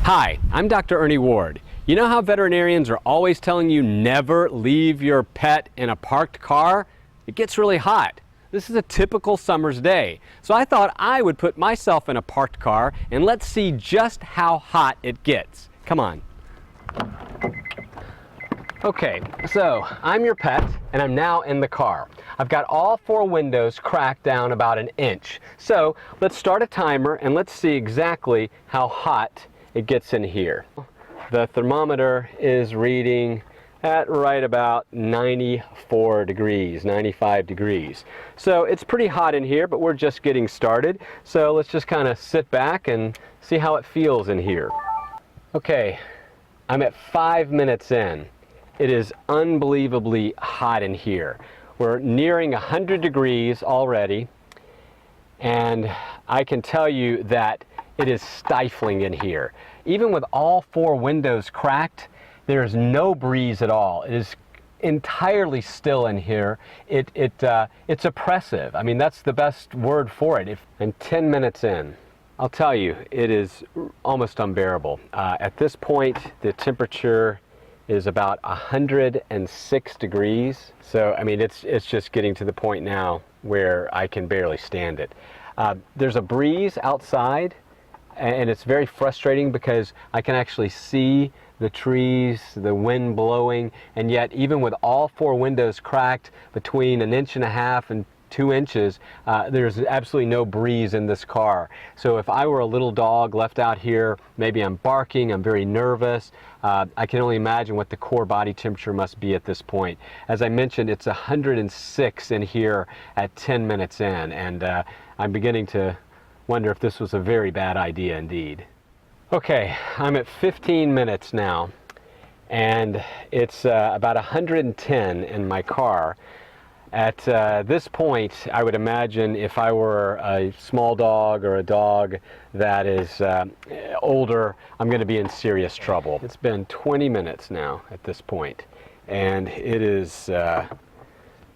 Hi, I'm Dr. Ernie Ward. You know how veterinarians are always telling you never leave your pet in a parked car? It gets really hot. This is a typical summer's day. So I thought I would put myself in a parked car and let's see just how hot it gets. Come on. Okay, so I'm your pet and I'm now in the car. I've got all four windows cracked down about an inch. So let's start a timer and let's see exactly how hot it gets in here. The thermometer is reading at right about 94 degrees, 95 degrees. So it's pretty hot in here, but we're just getting started. So let's just kind of sit back and see how it feels in here. Okay, I'm at 5 minutes in. It is unbelievably hot in here. We're nearing 100 degrees already, and I can tell you that it is stifling in here. Even with all four windows cracked, there's no breeze at all. It is entirely still in here. It's oppressive. I mean, that's the best word for it. I'm 10 minutes in. I'll tell you, it is almost unbearable. At this point, the temperature is about 106 degrees. So, I mean, it's just getting to the point now where I can barely stand it. There's a breeze outside, and it's very frustrating because I can actually see the trees, the wind blowing, and yet even with all four windows cracked between 1.5 inches and 2 inches, there's absolutely no breeze in this car. So if I were a little dog left out here, maybe I'm barking, I'm very nervous. I can only imagine what the core body temperature must be at this point. As I mentioned, it's 106 in here at 10 minutes in, and I'm beginning to wonder if this was a very bad idea indeed. Okay, I'm at 15 minutes now, and it's about 110 in my car. At this point, I would imagine if I were a small dog or a dog that is older, I'm going to be in serious trouble. It's been 20 minutes now at this point, and it is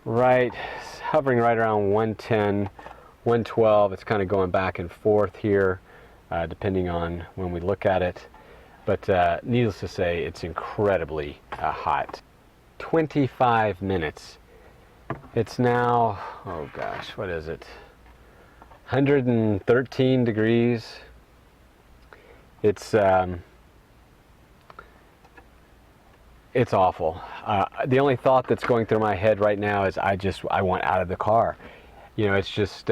hovering right around 110, 112. It's kind of going back and forth here, depending on when we look at it. But needless to say, it's incredibly hot. 25 minutes. It's now, oh gosh, what is it? 113 degrees. It's awful. The only thought that's going through my head right now is I want out of the car. You know, it's just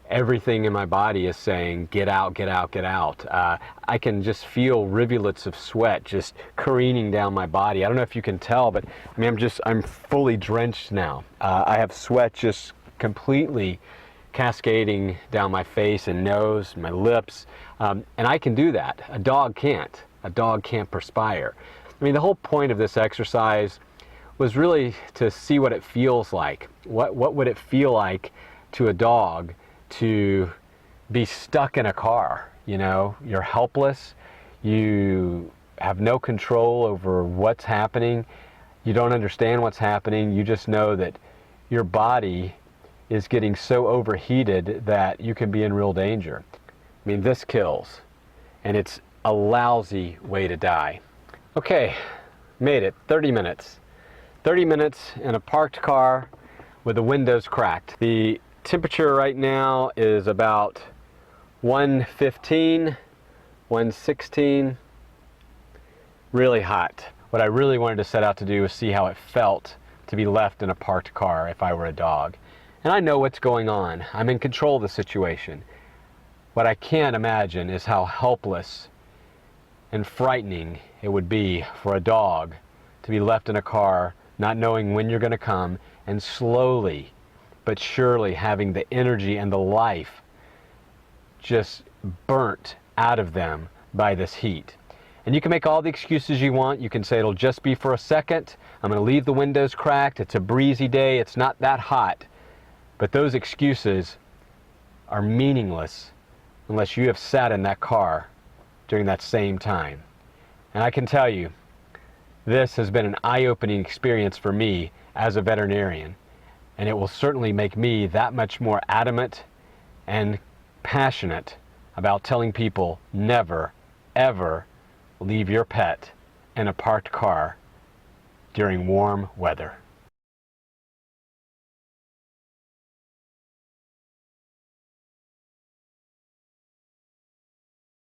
everything in my body is saying, get out, get out, get out. I can just feel rivulets of sweat just careening down my body. I don't know if you can tell, but I mean, I'm fully drenched now. I have sweat just completely cascading down my face and nose, my lips, and I can do that. A dog can't. A dog can't perspire. I mean, the whole point of this exercise was really to see what it feels like. What would it feel like to a dog to be stuck in a car? You know, you're helpless, you have no control over what's happening, you don't understand what's happening, you just know that your body is getting so overheated that you can be in real danger. I mean, this kills, and it's a lousy way to die. Okay, made it. 30 minutes. 30 minutes in a parked car with the windows cracked. The temperature right now is about 115, 116, really hot. What I really wanted to set out to do was see how it felt to be left in a parked car if I were a dog. And I know what's going on. I'm in control of the situation. What I can't imagine is how helpless and frightening it would be for a dog to be left in a car, not knowing when you're going to come, and slowly but surely having the energy and the life just burnt out of them by this heat. And you can make all the excuses you want. You can say it'll just be for a second. I'm going to leave the windows cracked. It's a breezy day. It's not that hot. But those excuses are meaningless unless you have sat in that car during that same time. And I can tell you, this has been an eye-opening experience for me as a veterinarian, and it will certainly make me that much more adamant and passionate about telling people never, ever leave your pet in a parked car during warm weather.